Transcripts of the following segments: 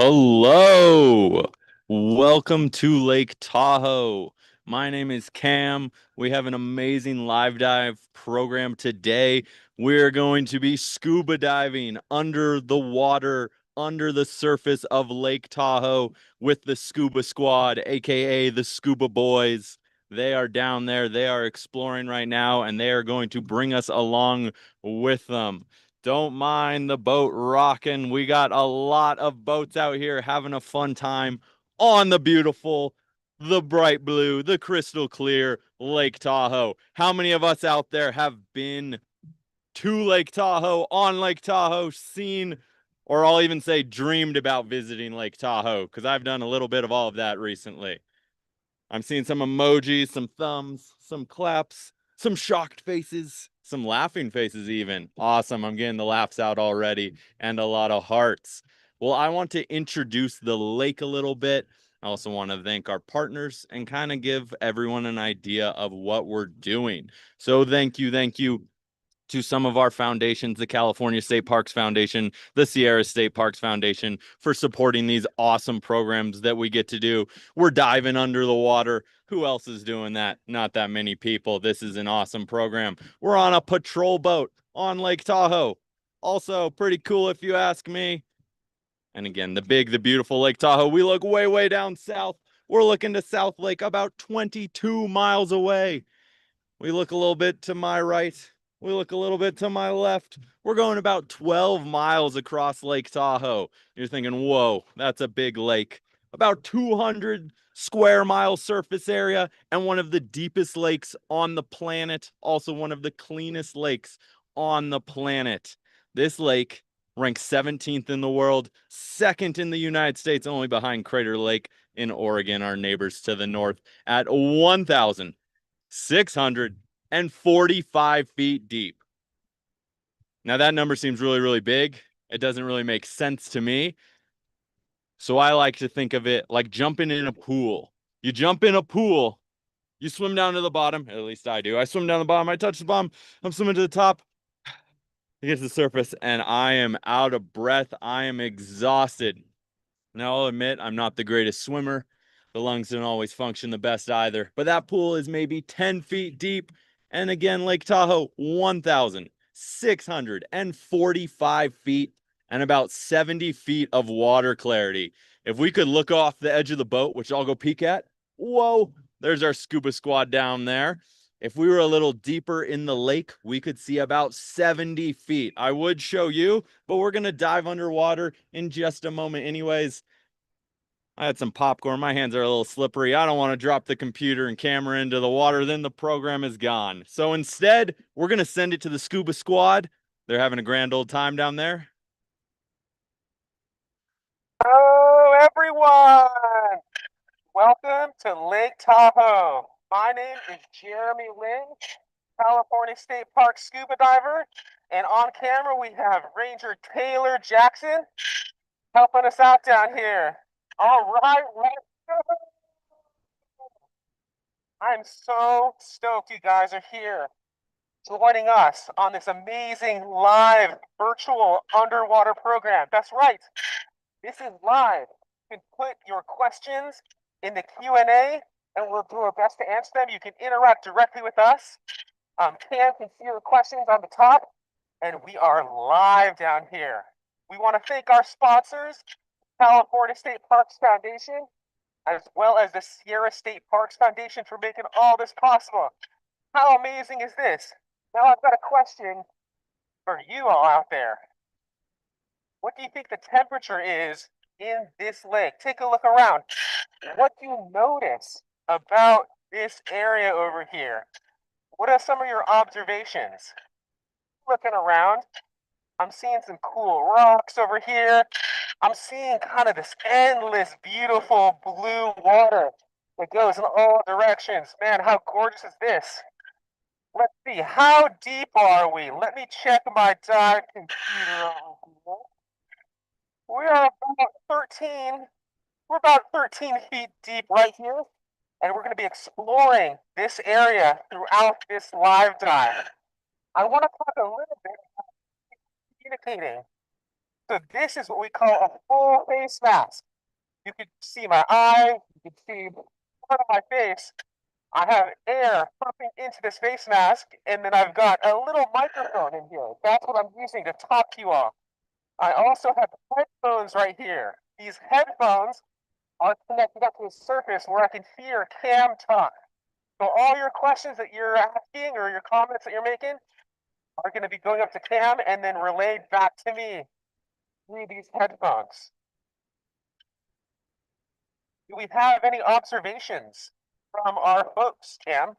Hello. Welcome to Lake Tahoe. My name is Cam. We have an amazing live dive program today. We're going to be scuba diving under the water, under the surface of Lake Tahoe with the scuba squad, aka the Scuba Boys. They are down there. They are exploring right now, and they are going to bring us along with them. Don't mind the boat rocking. We got a lot of boats out here having a fun time on the beautiful, the bright blue, the crystal clear Lake Tahoe. How many of us out there have been to Lake Tahoe, on Lake Tahoe, seen, or I'll even say dreamed about visiting Lake Tahoe? Because I've done a little bit of all of that recently. I'm seeing some emojis, some thumbs, some claps, some shocked faces, some laughing faces, even. Awesome. I'm getting the laughs out already and a lot of hearts. Well, I want to introduce the lake a little bit. I also want to thank our partners and kind of give everyone an idea of what we're doing. So, thank you to some of our foundations, the California State Parks Foundation, the Sierra State Parks Foundation, for supporting these awesome programs that we get to do. We're diving under the water. Who else is doing that? Not that many people. This is an awesome program. We're on a patrol boat on Lake Tahoe. Also, pretty cool if you ask me. And again, the beautiful Lake Tahoe. We look way, way down south. We're looking to South Lake, about 22 miles away. We look a little bit to my right. We look a little bit to my left. We're going about 12 miles across Lake Tahoe. You're thinking, whoa, that's a big lake. About 200 square mile surface area and one of the deepest lakes on the planet. Also, one of the cleanest lakes on the planet. This lake ranks 17th in the world, second in the United States, only behind Crater Lake in Oregon, our neighbors to the north, at 1,645 feet deep. Now, that number seems really, really big. It doesn't really make sense to me. So I like to think of it like jumping in a pool. You jump in a pool, you swim down to the bottom. At least I do. I swim down the bottom, I touch the bottom, I'm swimming to the top. I get to the surface, and I am out of breath. I am exhausted. Now, I'll admit I'm not the greatest swimmer. The lungs don't always function the best either. But that pool is maybe 10 feet deep. And again, Lake Tahoe, 1,645 feet and about 70 feet of water clarity. If we could look off the edge of the boat, which I'll go peek at, whoa, there's our scuba squad down there. If we were a little deeper in the lake, we could see about 70 feet. I would show you, but we're going to dive underwater in just a moment anyways. I had some popcorn. My hands are a little slippery. I don't want to drop the computer and camera into the water. Then the program is gone. So instead, we're going to send it to the scuba squad. They're having a grand old time down there. Hello, everyone. Welcome to Lake Tahoe. My name is Jeremy Lynch, California State Park scuba diver. And on camera, we have Ranger Taylor Jackson helping us out down here. All right, let's go. I'm so stoked you guys are here joining us on this amazing live virtual underwater program. That's right. This is live. You can put your questions in the Q&A and we'll do our best to answer them. You can interact directly with us. Cam can see your questions on the top, and we are live down here. We want to thank our sponsors, California State Parks Foundation, as well as the Sierra State Parks Foundation, for making all this possible. How amazing is this? Now I've got a question for you all out there. What do you think the temperature is in this lake? Take a look around. What do you notice about this area over here? What are some of your observations? Looking around, I'm seeing some cool rocks over here. I'm seeing kind of this endless, beautiful blue water that goes in all directions. Man, how gorgeous is this? Let's see, how deep are we? Let me check my dive computer over here. We are about 13, we're about 13 feet deep right here, and we're going to be exploring this area throughout this live dive. I want to talk a little bit about communicating. So this is what we call a full face mask. You can see my eye, you can see part of my face. I have air pumping into this face mask, and then I've got a little microphone in here. That's what I'm using to talk to you all. I also have headphones right here. These headphones are connected up to the surface where I can hear Cam talk. So all your questions that you're asking or your comments that you're making are going to be going up to Cam and then relayed back to me through these headphones. Do we have any observations from our folks, Cam?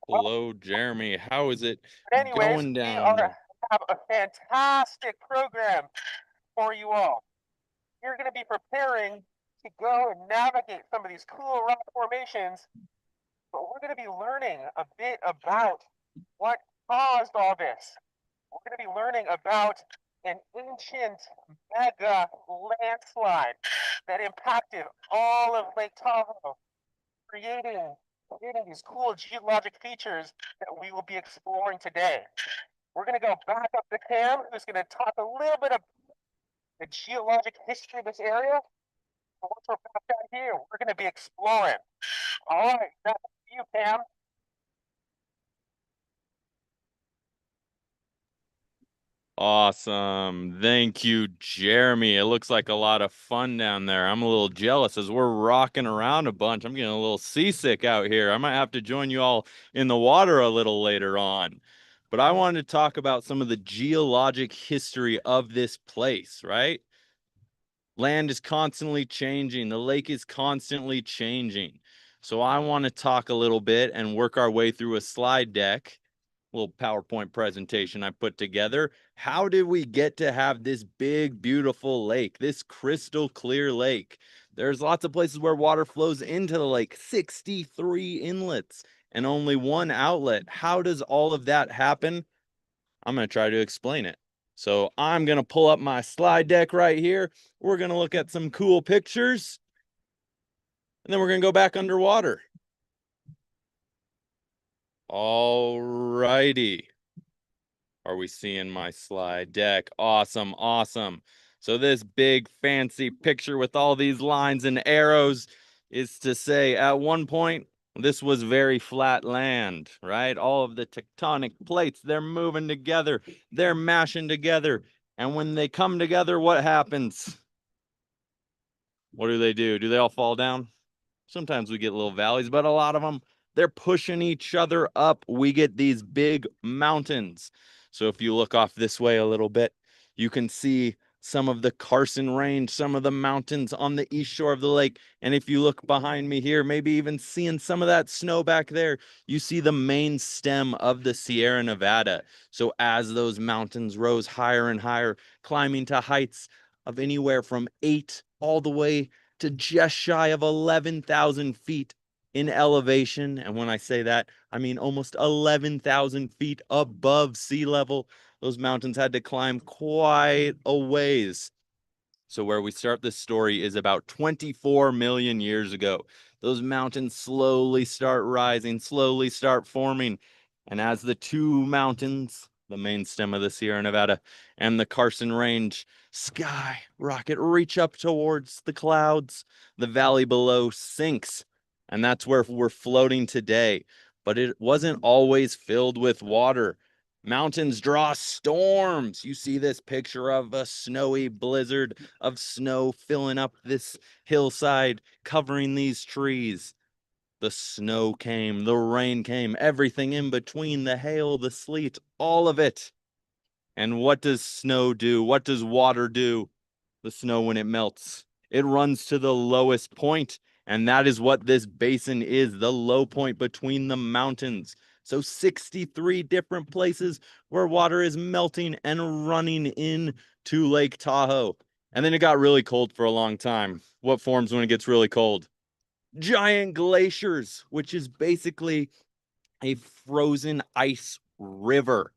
Hello, Jeremy. How is it But anyways, going we down are there? have a fantastic program for you all. You're going to be preparing to go and navigate some of these cool rock formations, but we're going to be learning a bit about what caused all this. We're going to be learning about an ancient mega landslide that impacted all of Lake Tahoe, creating, creating these cool geologic features that we will be exploring today. We're going to go back up to Cam, who's going to talk a little bit of the geologic history of this area. And once we're back down here, we're going to be exploring. All right, back to you, Cam. Awesome. Thank you, Jeremy. It looks like a lot of fun down there. I'm a little jealous as we're rocking around a bunch. I'm getting a little seasick out here. I might have to join you all in the water a little later on. But I wanted to talk about some of the geologic history of this place, right? Land is constantly changing. The lake is constantly changing. So I want to talk a little bit and work our way through a slide deck, little PowerPoint presentation I put together. How did we get to have this big, beautiful lake, this crystal clear lake? There's lots of places where water flows into the lake, 63 inlets and only one outlet. How does all of that happen? I'm going to try to explain it. So I'm going to pull up my slide deck right here. We're going to look at some cool pictures, and then we're going to go back underwater. All righty. Are we seeing my slide deck? Awesome, awesome. So this big fancy picture with all these lines and arrows is to say at one point, this was very flat land, right? All of the tectonic plates, they're moving together, they're mashing together. And when they come together, what happens? What do? Do they all fall down? Sometimes we get little valleys, but a lot of them, they're pushing each other up. We get these big mountains. So if you look off this way a little bit, you can see some of the Carson Range, some of the mountains on the east shore of the lake. And if you look behind me here, maybe even seeing some of that snow back there, you see the main stem of the Sierra Nevada. So as those mountains rose higher and higher, climbing to heights of anywhere from 8 all the way to just shy of 11,000 feet in elevation. And when I say that, I mean almost 11,000 feet above sea level. Those mountains had to climb quite a ways. So where we start this story is about 24 million years ago. Those mountains slowly start rising, slowly start forming. And as the two mountains, the main stem of the Sierra Nevada and the Carson Range, skyrocket, reach up towards the clouds, the valley below sinks. And that's where we're floating today. But it wasn't always filled with water. Mountains draw storms. You see this picture of a snowy blizzard of snow filling up this hillside, covering these trees. The snow came, the rain came, everything in between, the hail, the sleet, all of it. And what does snow do? What does water do? The snow, when it melts, it runs to the lowest point, and that is what this basin is, the low point between the mountains. So 63 different places where water is melting and running into Lake Tahoe. And then it got really cold for a long time. What forms when it gets really cold? Giant glaciers, which is basically a frozen ice river.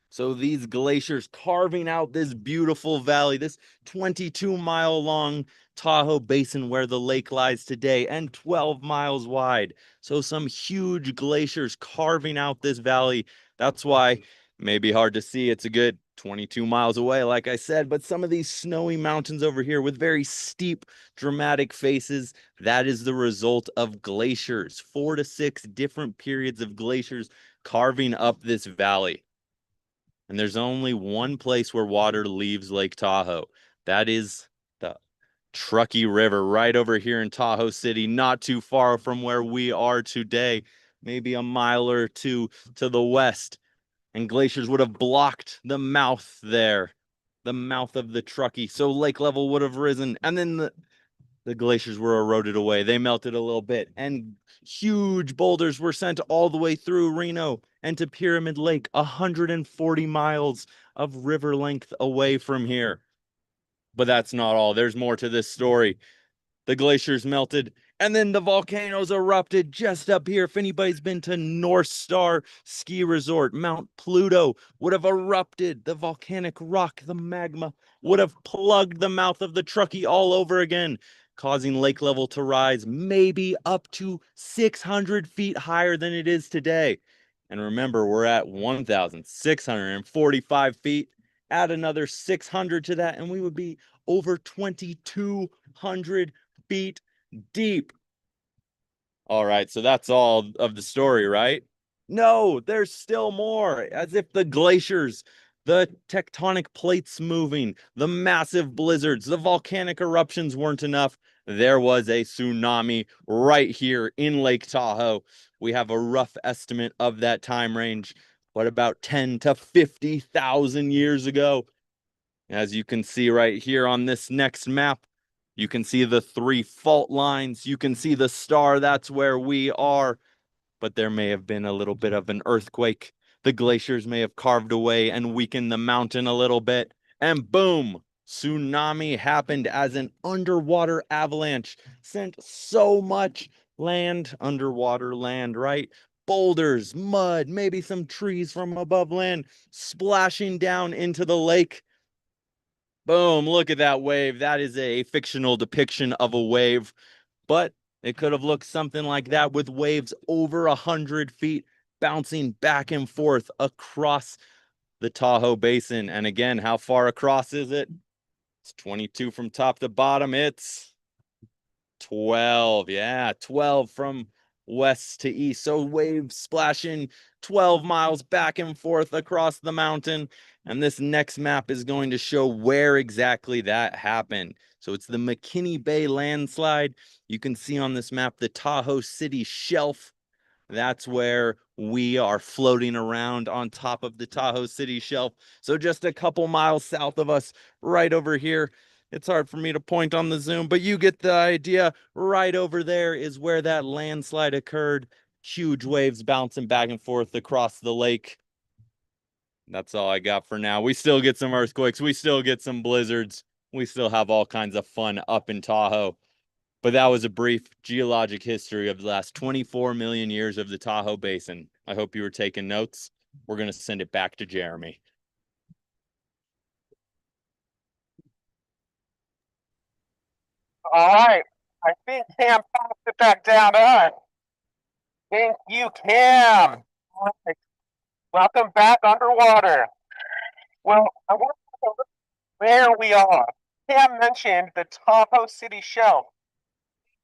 So these glaciers carving out this beautiful valley, this 22-mile long Tahoe Basin where the lake lies today and 12 miles wide. So some huge glaciers carving out this valley. That's why may be hard to see. It's a good 22 miles away, like I said, but some of these snowy mountains over here with very steep, dramatic faces, that is the result of glaciers, 4 to 6 different periods of glaciers carving up this valley. And there's only one place where water leaves Lake Tahoe. That is the Truckee River right over here in Tahoe City, not too far from where we are today, maybe a mile or two to the west. And glaciers would have blocked the mouth there, the mouth of the Truckee. So lake level would have risen. And then the glaciers were eroded away. They melted a little bit. And huge boulders were sent all the way through Reno and to Pyramid Lake, 140 miles of river length away from here. But that's not all. There's more to this story. The glaciers melted, and then the volcanoes erupted just up here. If anybody's been to North Star Ski Resort, Mount Pluto would have erupted. The volcanic rock, the magma, would have plugged the mouth of the Truckee all over again, causing lake level to rise maybe up to 600 feet higher than it is today. And remember, we're at 1,645 feet. Add another 600 to that, and we would be over 2,200 feet deep. All right, so that's all of the story, right? No, there's still more, as if the glaciers, the tectonic plates moving, the massive blizzards, the volcanic eruptions weren't enough. There was a tsunami right here in Lake Tahoe. We have a rough estimate of that time range, but about 10 to 50,000 years ago. As you can see right here on this next map, you can see the 3 fault lines. You can see the star. That's where we are. But there may have been a little bit of an earthquake. The glaciers may have carved away and weakened the mountain a little bit. And boom, tsunami happened as an underwater avalanche sent so much underwater land, right? Boulders, mud, maybe some trees from above land splashing down into the lake. Boom, look at that wave. That is a fictional depiction of a wave, but it could have looked something like that with waves over 100 feet bouncing back and forth across the Tahoe Basin. And again, how far across is it? It's 22 from top to bottom. It's 12. Yeah, 12 from west to east. So waves splashing 12 miles back and forth across the mountain. And this next map is going to show where exactly that happened. So it's the McKinney Bay landslide. You can see on this map the Tahoe City shelf. That's where we are floating around on top of the Tahoe City shelf. So just a couple miles south of us, right over here. It's hard for me to point on the zoom, but you get the idea. Right over there is where that landslide occurred. Huge waves bouncing back and forth across the lake. That's all I got for now. We still get some earthquakes. We still get some blizzards. We still have all kinds of fun up in Tahoe. But that was a brief geologic history of the last 24 million years of the Tahoe Basin. I hope you were taking notes. We're going to send it back to Jeremy. All right. I think Cam passed it back down to us. Thank you, Cam. All right. Welcome back underwater. Well, I want to know where we are. Cam mentioned the Tahoe City shelf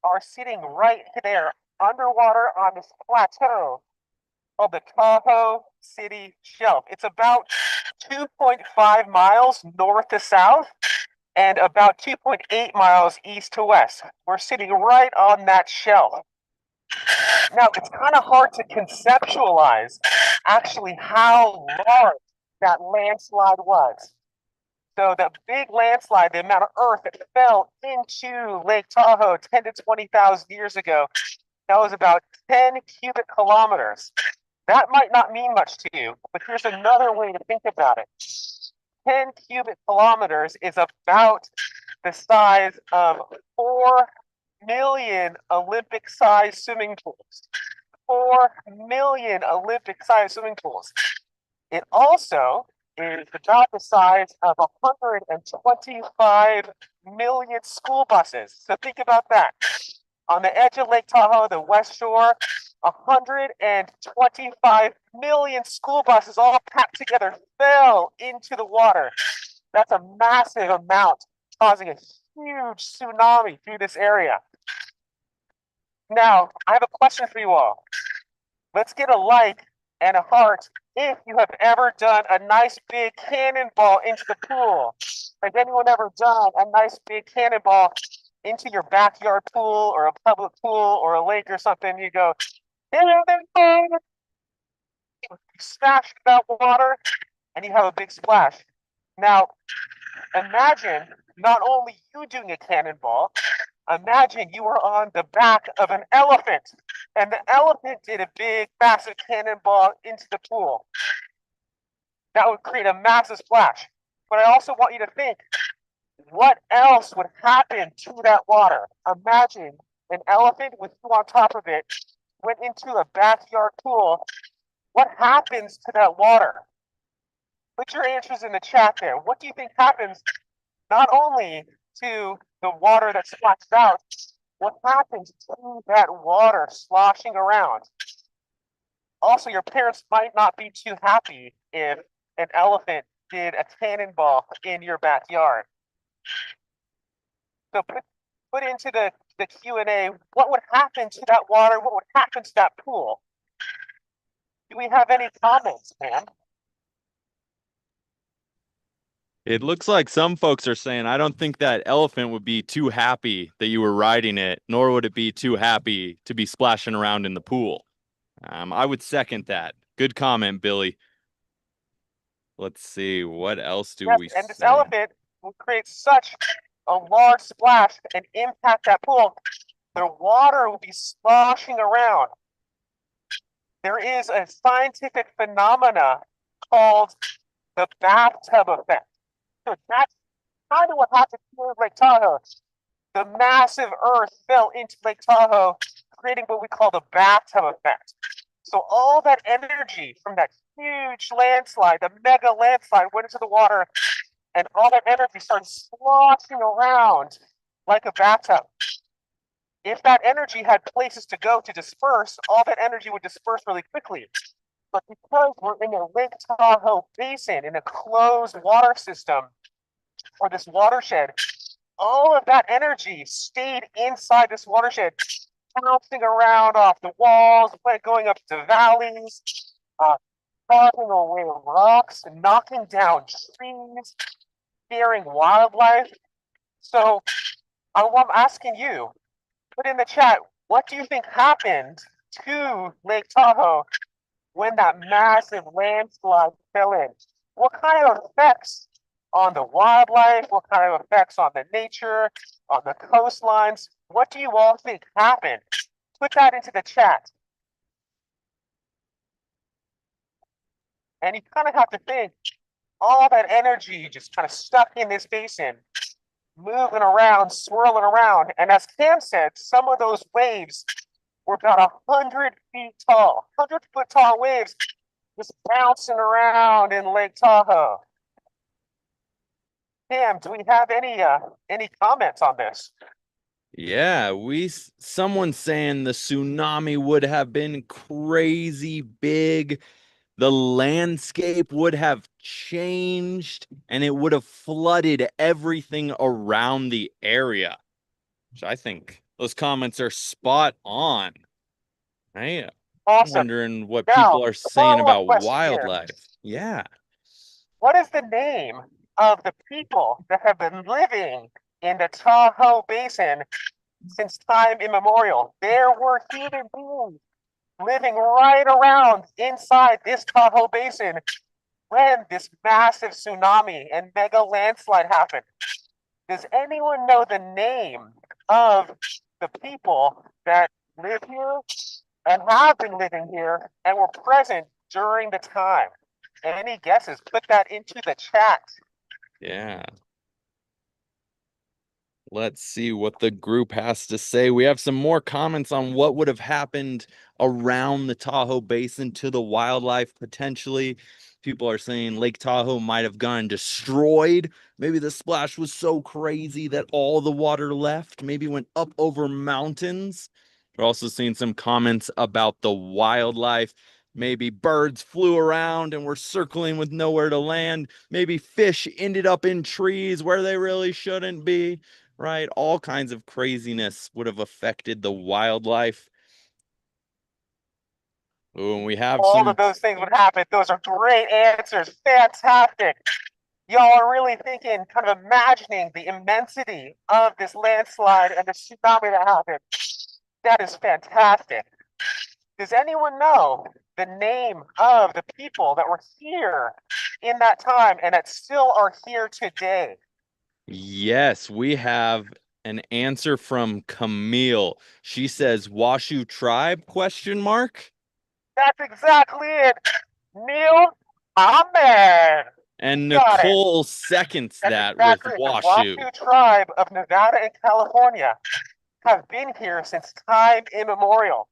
are sitting right there underwater on this plateau of the Tahoe City shelf. It's about 2.5 miles north to south and about 2.8 miles east to west. We're sitting right on that shelf. Now, it's kind of hard to conceptualize actually how large that landslide was. So the big landslide, the amount of earth that fell into Lake Tahoe 10 to 20,000 years ago, that was about 10 cubic kilometers. That might not mean much to you, but here's another way to think about it. 10 cubic kilometers is about the size of 4 million Olympic-sized swimming pools. 4 million Olympic-sized swimming pools. It also is about the size of 125 million school buses. So think about that. On the edge of Lake Tahoe, the West Shore, 125 million school buses all packed together fell into the water. That's a massive amount, causing a huge tsunami through this area. Now, I have a question for you all. Let's get a like and a heart if you have ever done a nice big cannonball into the pool. Has anyone ever done a nice big cannonball into your backyard pool or a public pool or a lake or something? You go, you smash that water and you have a big splash. Now, imagine not only you doing a cannonball, imagine you were on the back of an elephant and the elephant did a big, massive cannonball into the pool. That would create a massive splash. But I also want you to think, what else would happen to that water? Imagine an elephant with you on top of it went into a backyard pool. What happens to that water? Put your answers in the chat there. What do you think happens not only to the water that splashes out, what happens to that water sloshing around? Also, your parents might not be too happy if an elephant did a cannonball in your backyard. So put into the Q&A, what would happen to that water? What would happen to that pool? Do we have any comments, man? It looks like some folks are saying, I don't think that elephant would be too happy that you were riding it, nor would it be too happy to be splashing around in the pool. I would second that. Good comment, Billy. Let's see. What else do Yes, we and this say? elephant will create such a large splash and impact that pool. The water will be sloshing around. There is a scientific phenomena called the bathtub effect. So that's kind of what happened here in Lake Tahoe. The massive earth fell into Lake Tahoe, creating what we call the bathtub effect. So all that energy from that huge landslide, the mega landslide, went into the water, and all that energy started sloshing around like a bathtub. If that energy had places to go to disperse, all that energy would disperse really quickly. But because we're in a Lake Tahoe basin, in a closed water system, or this watershed, all of that energy stayed inside this watershed, bouncing around off the walls, going up to valleys, carving away rocks, knocking down trees, scaring wildlife. So I'm asking you, put in the chat, what do you think happened to Lake Tahoe when that massive landslide fell in? What kind of effects on the wildlife? What kind of effects on the nature, on the coastlines? What do you all think happened? Put that into the chat. And you kind of have to think, all that energy just kind of stuck in this basin, moving around, swirling around. And as Cam said, some of those waves were about 100 feet tall, 100-foot tall waves just bouncing around in Lake Tahoe. Cam, do we have any comments on this? Yeah, someone's saying the tsunami would have been crazy big. The landscape would have changed and it would have flooded everything around the area. Which I think those comments are spot on. Right? I'm Awesome. wondering what Now, people are the saying follow-up about question here. wildlife. Yeah. What is the name of the people that have been living in the Tahoe Basin since time immemorial? There were human beings living right around inside this Tahoe Basin when this massive tsunami and mega landslide happened. Does anyone know the name of the people that live here and have been living here and were present during the time? Any guesses? Put that into the chat. Yeah. Let's see what the group has to say. We have some more comments on what would have happened around the Tahoe Basin to the wildlife potentially. People are saying Lake Tahoe might have gone destroyed. Maybe the splash was so crazy that all the water left, maybe went up over mountains. We're also seeing some comments about the wildlife. Maybe birds flew around and were circling with nowhere to land. Maybe fish ended up in trees where they really shouldn't be, right? All kinds of craziness would have affected the wildlife. Ooh, and we have All of some. those things would happen. Those are great answers. Fantastic. Y'all are really thinking, kind of imagining the immensity of this landslide and the tsunami that happened. That is fantastic. Does anyone know the name of the people that were here in that time and that still are here today? Yes, we have an answer from Camille. She says Washoe tribe question mark. That's exactly it. Neil Ahmed. And Got it. Nicole seconds That's that with exactly it. The Washoe. Washoe tribe of Nevada and California have been here since time immemorial.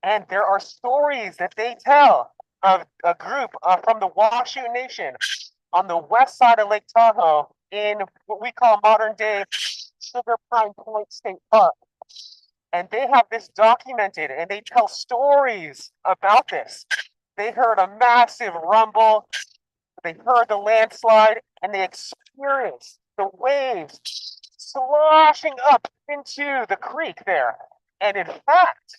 And there are stories that they tell of a group from the Washoe Nation on the west side of Lake Tahoe in what we call modern day Sugar Pine Point State Park. And they have this documented and they tell stories about this. They heard a massive rumble, they heard the landslide, and they experienced the waves sloshing up into the creek there. And in fact,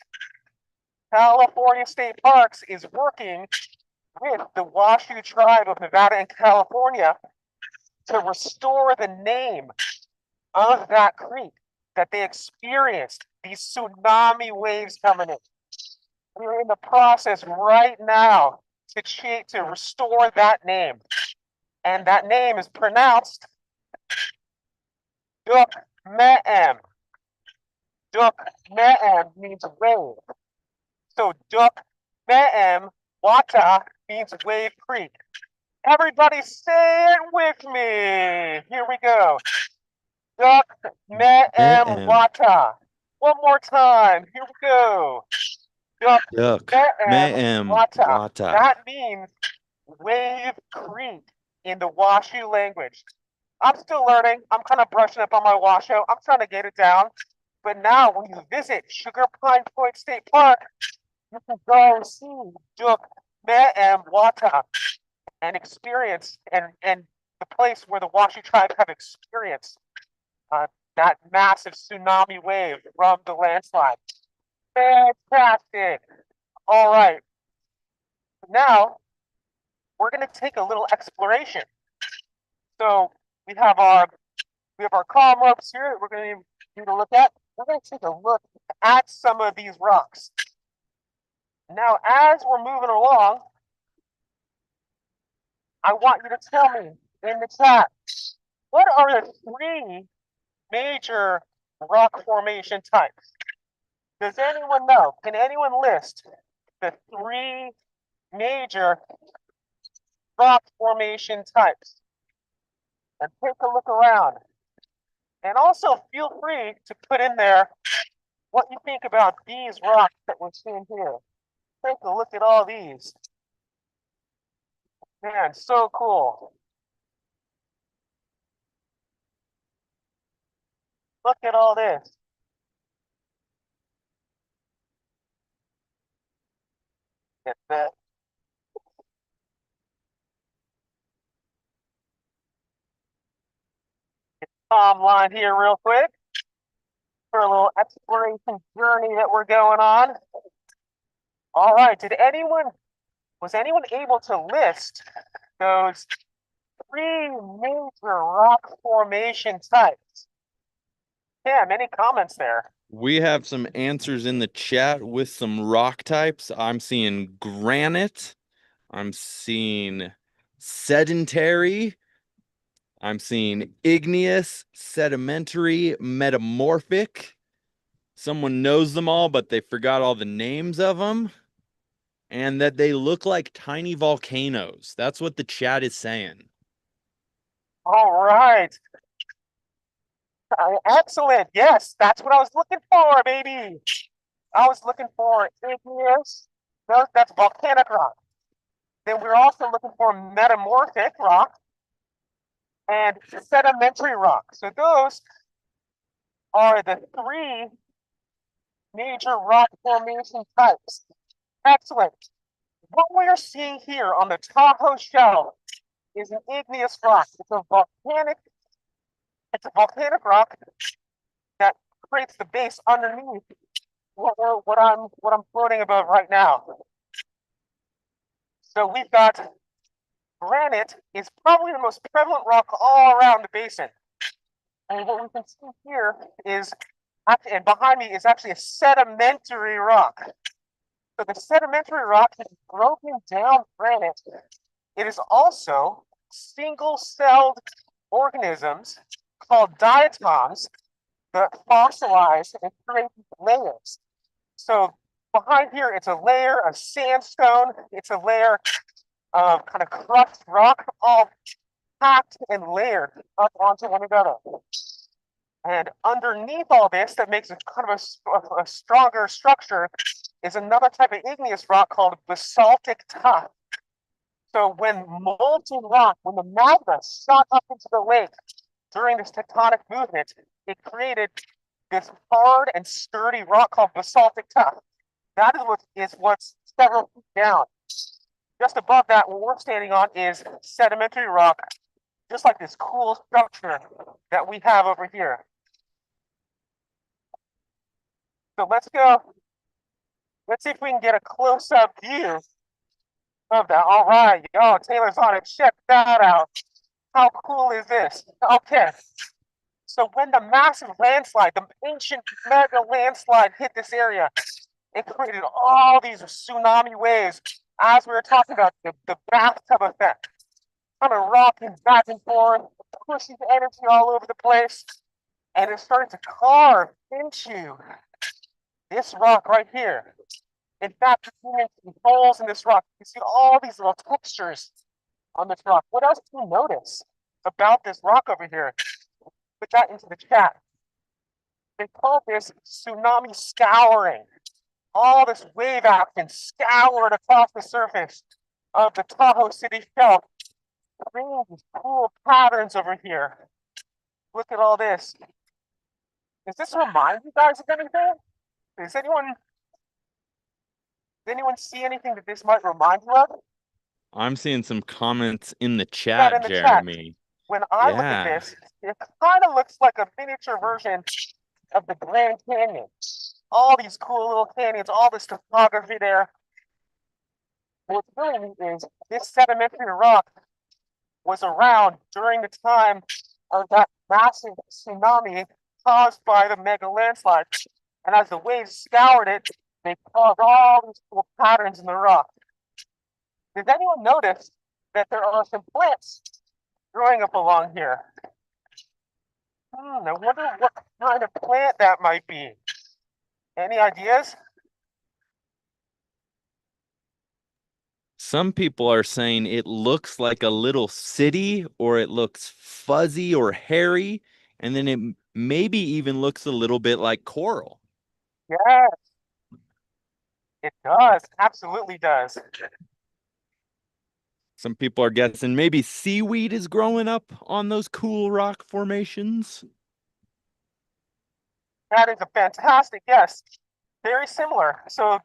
California State Parks is working with the Washoe tribe of Nevada and California to restore the name of that creek that they experienced these tsunami waves coming in. We're in the process right now to restore that name. And that name is pronounced Duk Me'em. Duk Me'em means wave. So Duk Me'em Wata means Wave Creek. Everybody say it with me. Here we go. Duk Me'em Me'em. Wata. One more time. Here we go. Duk Duck. Me'em Me'em. Wata. Wata. That means Wave Creek in the Washoe language. I'm still learning. I'm kind of brushing up on my Washoe. I'm trying to get it down. But now when you visit Sugar Pine Point State Park, you can go and see Duk Me'em Wata and experience and the place where the Washoe tribe have experienced uh, that massive tsunami wave from the landslide. Fantastic. All right. Now we're going to take a little exploration. So we have our column ropes here. We're going to need to look at. We're going to take a look at some of these rocks. Now, as we're moving along, I want you to tell me in the chat, what are the three major rock formation types? Does anyone know? Can anyone list the three major rock formation types? And take a look around. And also feel free to put in there what you think about these rocks that we're seeing here. Take a look at all these. Man, so cool. Look at all this. Get that. Line here real quick for a little exploration journey that we're going on. All right, was anyone able to list those three major rock formation types? Yeah, any comments there? We have some answers in the chat with some rock types. I'm seeing granite. I'm seeing sedentary. I'm seeing igneous, sedimentary, metamorphic. Someone knows them all, but they forgot all the names of them. And that they look like tiny volcanoes. That's what the chat is saying. All right. Excellent. Yes, that's what I was looking for, baby. I was looking for igneous. No, that's volcanic rock. Then we're also looking for metamorphic rock and sedimentary rock. So those are the three major rock formation types. Excellent. What we are seeing here on the Tahoe shelf is an igneous rock. It's a volcanic rock that creates the base underneath what I'm floating above right now. So we've got granite is probably the most prevalent rock all around the basin. And what we can see here is, and behind me is actually a sedimentary rock. So the sedimentary rock is broken down granite. It is also single-celled organisms called diatoms that fossilize and create layers. So behind here, it's a layer of sandstone. It's a layer of kind of crushed rock, all packed and layered up onto one another. And underneath all this, that makes it kind of a stronger structure, is another type of igneous rock called basaltic tuff. So when molten rock, when the magma shot up into the lake during this tectonic movement, it created this hard and sturdy rock called basaltic tuff. That is what's several feet down. Just above that, what we're standing on is sedimentary rock, just like this cool structure that we have over here. So let's go. Let's see if we can get a close-up view of that. All right. Oh, Taylor's on it. Check that out. How cool is this? Okay. So when the massive landslide, the ancient mega landslide hit this area, it created all these tsunami waves. As we were talking about, the bathtub effect, kind of rocking back and forth, pushing energy all over the place. And it started to carve into this rock right here. In fact, you can see holes in this rock. You see all these little textures on this rock. What else do you notice about this rock over here? Put that into the chat. They call this tsunami scouring. All this wave action scoured across the surface of the Tahoe City shelf, bringing these cool patterns over here. Look at all this. Does this remind you guys of anything? Does anyone see anything that this might remind you of? I'm seeing some comments in the That chat, in the chat. Jeremy. When I look at Yeah. this, it kind of looks like a miniature version of the Grand Canyon. All these cool little canyons, all this topography there. What's really neat is this sedimentary rock was around during the time of that massive tsunami caused by the mega landslide. And as the waves scoured it, they caused all these cool patterns in the rock. Did anyone notice that there are some plants growing up along here? I wonder what kind of plant that might be. Any ideas? Some people are saying it looks like a little city, or it looks fuzzy or hairy, and then it maybe even looks a little bit like coral. Yes, it does. Absolutely does. Some people are guessing maybe seaweed is growing up on those cool rock formations. That is a fantastic guess. Very similar. So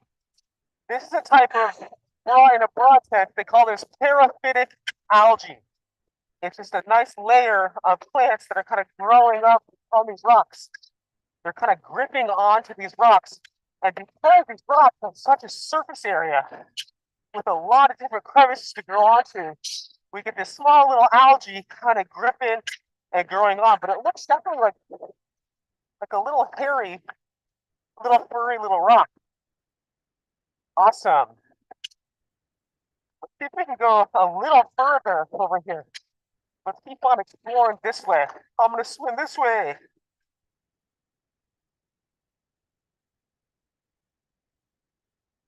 this is a type of, well, in a broad sense, they call this paraphytic algae. It's just a nice layer of plants that are kind of growing up on these rocks. They're kind of gripping onto these rocks. And because these rocks have such a surface area with a lot of different crevices to grow onto, we get this small little algae kind of gripping and growing on. But it looks definitely like a little hairy, little furry little rock. Awesome. Let's see if we can go a little further over here. Let's keep on exploring this way. I'm going to swim this way.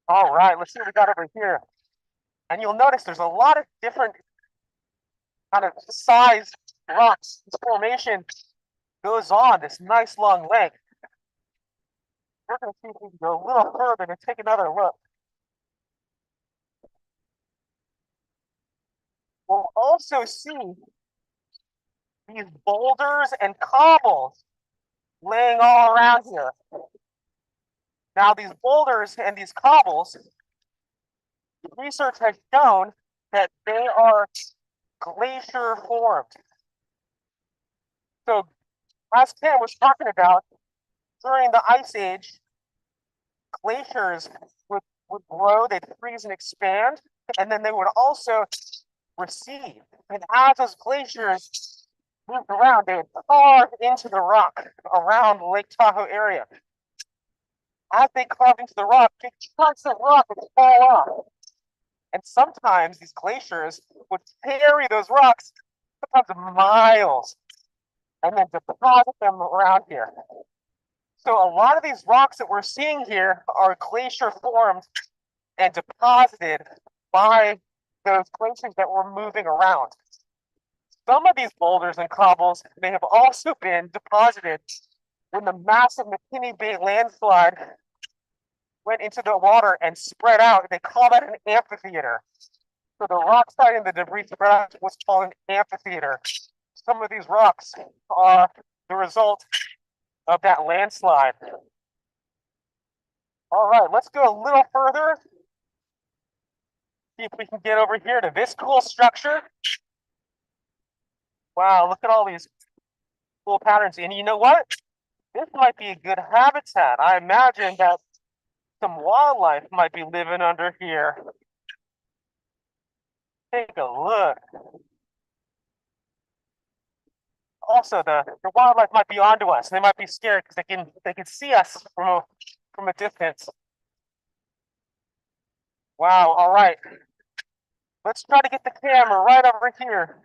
All right, let's see what we got over here. And you'll notice there's a lot of different kind of size rocks. This formation goes on this nice long length. We're going to see if we can go a little further and take another look. we'll also see these boulders and cobbles laying all around here. Now, these boulders and these cobbles, research has shown that they are glacier formed. So, as Ken was talking about, during the Ice Age, glaciers would grow, they'd freeze and expand, and then they would also recede. And as those glaciers moved around, they would carve into the rock around the Lake Tahoe area. As they carved into the rock, big chunks of rock would fall off. And sometimes these glaciers would carry those rocks sometimes miles and then deposit them around here. So a lot of these rocks that we're seeing here are glacier formed and deposited by those glaciers that were moving around. Some of these boulders and cobbles may have also been deposited when the massive McKinney Bay landslide went into the water and spread out. They call that an amphitheater. So the rock side and the debris spread out to what's called an amphitheater. Some of these rocks are the result of that landslide. All right, let's go a little further. See if we can get over here to this cool structure. Wow, look at all these cool patterns. And you know what? This might be a good habitat. I imagine that some wildlife might be living under here. Take a look. Also, the wildlife might be onto us. They might be scared because they can see us from a distance. Wow, all right. Let's try to get the camera right over here.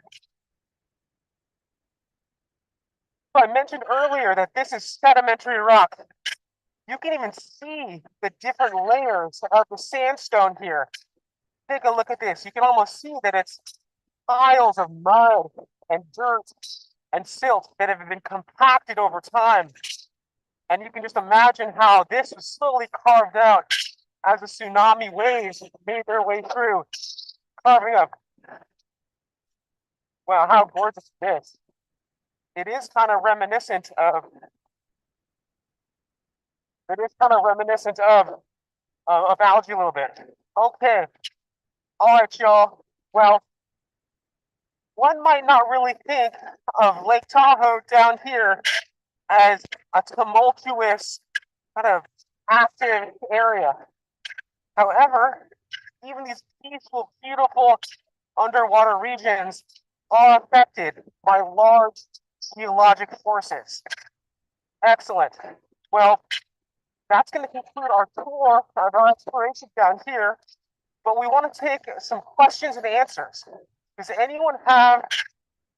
So I mentioned earlier that this is sedimentary rock. You can even see the different layers of the sandstone here. Take a look at this. You can almost see that it's piles of mud and dirt and silt that have been compacted over time. And you can just imagine how this was slowly carved out as the tsunami waves made their way through, carving up. Wow, how gorgeous is this? It is kind of reminiscent of algae a little bit. Okay. All right, y'all. Well, one might not really think of Lake Tahoe down here as a tumultuous, kind of active area. However, even these peaceful, beautiful underwater regions are affected by large geologic forces. Excellent. Well, that's going to conclude our tour of our exploration down here, but we want to take some questions and answers. Does anyone have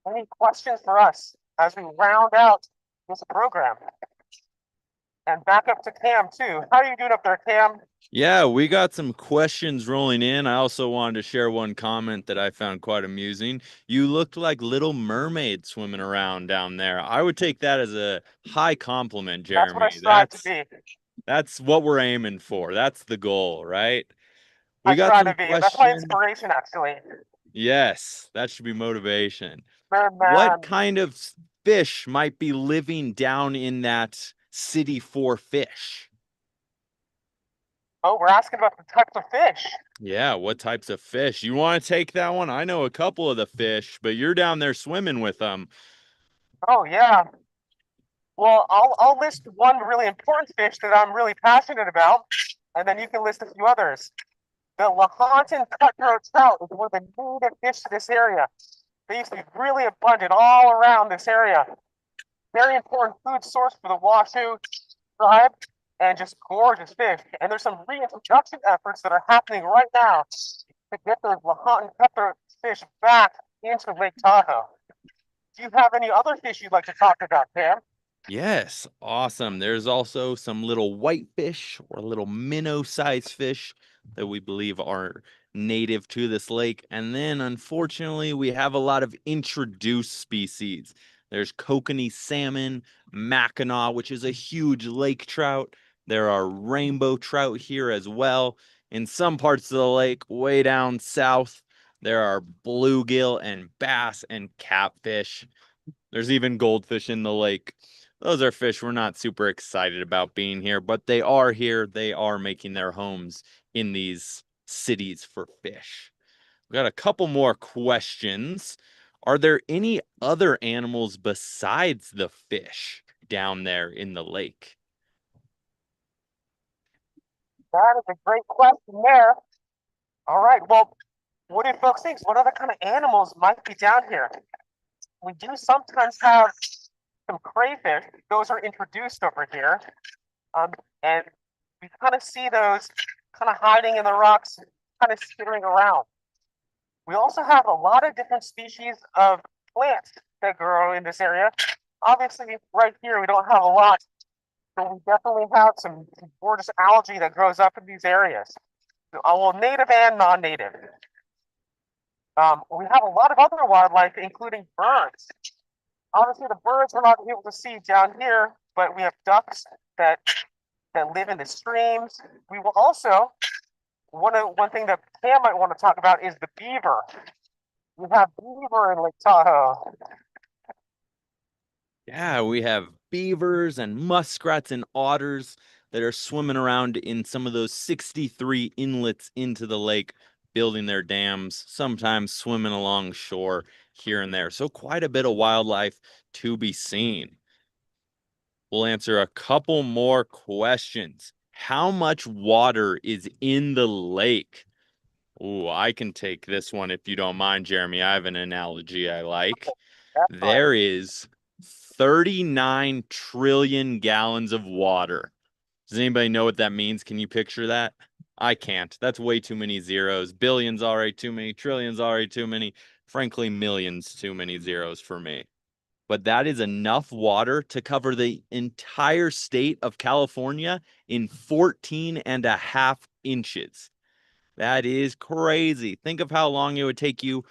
any questions for us as we round out this program? And back up to Cam too. How are you doing up there, Cam? Yeah, we got some questions rolling in. I also wanted to share one comment that I found quite amusing. You looked like Little Mermaid swimming around down there. I would take that as a high compliment, That's what I Jeremy. strive to be. That's what we're aiming for. That's the goal, right? I We got try to some be. That's my questions. inspiration, actually. Yes, that should be motivation. What Man. kind of fish might be living down in that city for fish? Oh, we're asking about the types of fish. Yeah, what types of fish? You want to take that one? I know a couple of the fish, but you're down there swimming with them. Oh, yeah. Well, I'll list one really important fish that I'm really passionate about, and then you can list a few others. The Lahontan cutthroat trout is one of the native fish to this area. They used to be really abundant all around this area. Very important food source for the Washoe tribe, and just gorgeous fish. And there's some reintroduction efforts that are happening right now to get those Lahontan cutthroat fish back into Lake Tahoe. Do you have any other fish you'd like to talk about, Pam? Yes, awesome. There's also some little whitefish or little minnow-sized fish that we believe are native to this lake. And then, unfortunately, we have a lot of introduced species. There's kokanee salmon, mackinaw, which is a huge lake trout. There are rainbow trout here as well. In some parts of the lake, way down south, There are bluegill and bass and catfish. There's even goldfish in the lake. Those are fish we're not super excited about being here, but they are here. They are making their homes in these cities for fish. We got a couple more questions. Are there any other animals besides the fish down there in the lake? That is a great question there. All right. Well, what do folks think? What other kind of animals might be down here? We do sometimes have some crayfish. Those are introduced over here. And we kind of see those kind of hiding in the rocks, kind of skittering around. We also have a lot of different species of plants that grow in this area. Obviously, right here, we don't have a lot, but we definitely have some gorgeous algae that grows up in these areas. Well, native and non-native. We have a lot of other wildlife, including birds. Obviously, the birds we're not able to see down here, but we have ducks that live in the streams. We will also one thing that Pam might want to talk about is the beaver. We have beaver in Lake Tahoe. Yeah, we have beavers and muskrats and otters that are swimming around in some of those 63 inlets into the lake, building their dams, sometimes swimming along shore here and there. So quite a bit of wildlife to be seen. We'll answer a couple more questions. How much water is in the lake? Ooh, I can take this one if you don't mind, Jeremy. I have an analogy I like. Definitely. There is 39 trillion gallons of water. Does anybody know what that means? Can you picture that? I can't. That's way too many zeros. Billions already too many. Trillions already too many. Frankly, millions too many zeros for me. But that is enough water to cover the entire state of California in 14 and a half inches. That is crazy. Think of how long it would take you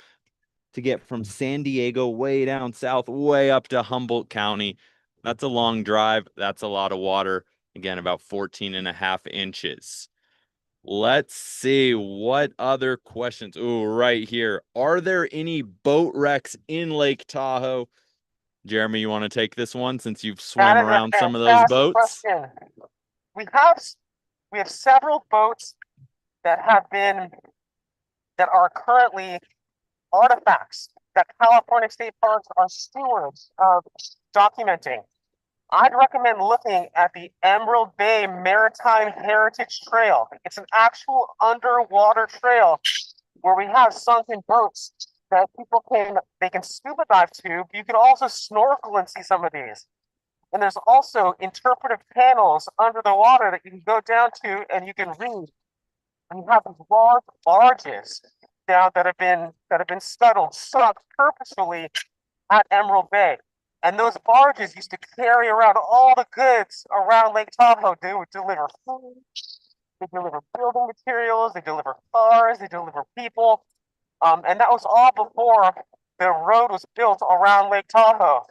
to get from San Diego way down south, way up to Humboldt County. That's a long drive. That's a lot of water. Again, about 14 and a half inches. Let's see what other questions. Ooh, right here. Are there any boat wrecks in Lake Tahoe? Jeremy, you want to take this one since you've swam That is a around some of those fantastic boats? question. We have we have several boats that have been that are currently artifacts that California state parks are stewards of documenting. I'd recommend looking at the Emerald Bay Maritime Heritage Trail. It's an actual underwater trail where we have sunken boats that people can scuba dive to. But you can also snorkel and see some of these. And there's also interpretive panels under the water that you can go down to and you can read. And you have these large barges down that have been scuttled, sunk purposefully at Emerald Bay. And those barges used to carry around all the goods around Lake Tahoe. They would deliver food, they deliver building materials, they deliver cars, they deliver people. And that was all before the road was built around Lake Tahoe.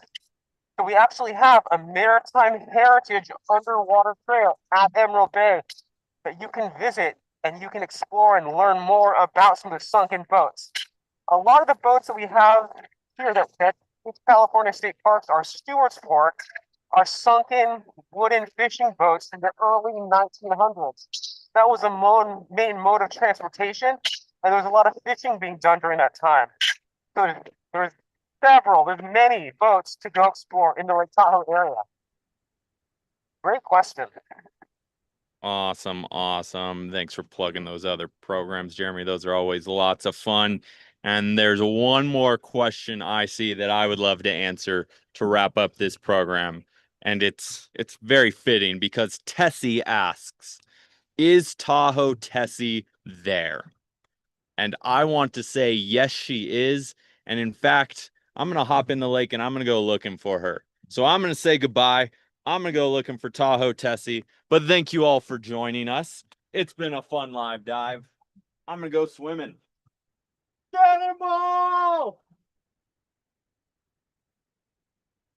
So we actually have a maritime heritage underwater trail at Emerald Bay that you can visit and you can explore and learn more about some of the sunken boats. A lot of the boats that we have here that California state parks are stewards for are sunken wooden fishing boats in the early 1900s. That was the main mode of transportation, and there was a lot of fishing being done during that time. So there's there's many boats to go explore in the Lake Tahoe area. Great question. Awesome, awesome. Thanks for plugging those other programs, Jeremy. Those are always lots of fun. And there's one more question I see that I would love to answer to wrap up this program. And it's very fitting because Tessie asks, is Tahoe Tessie there? And I want to say yes, she is. And in fact, I'm gonna hop in the lake and I'm gonna go looking for her. So I'm gonna say goodbye. I'm gonna go looking for Tahoe Tessie. But thank you all for joining us. It's been a fun live dive. I'm gonna go swimming. Cannonball!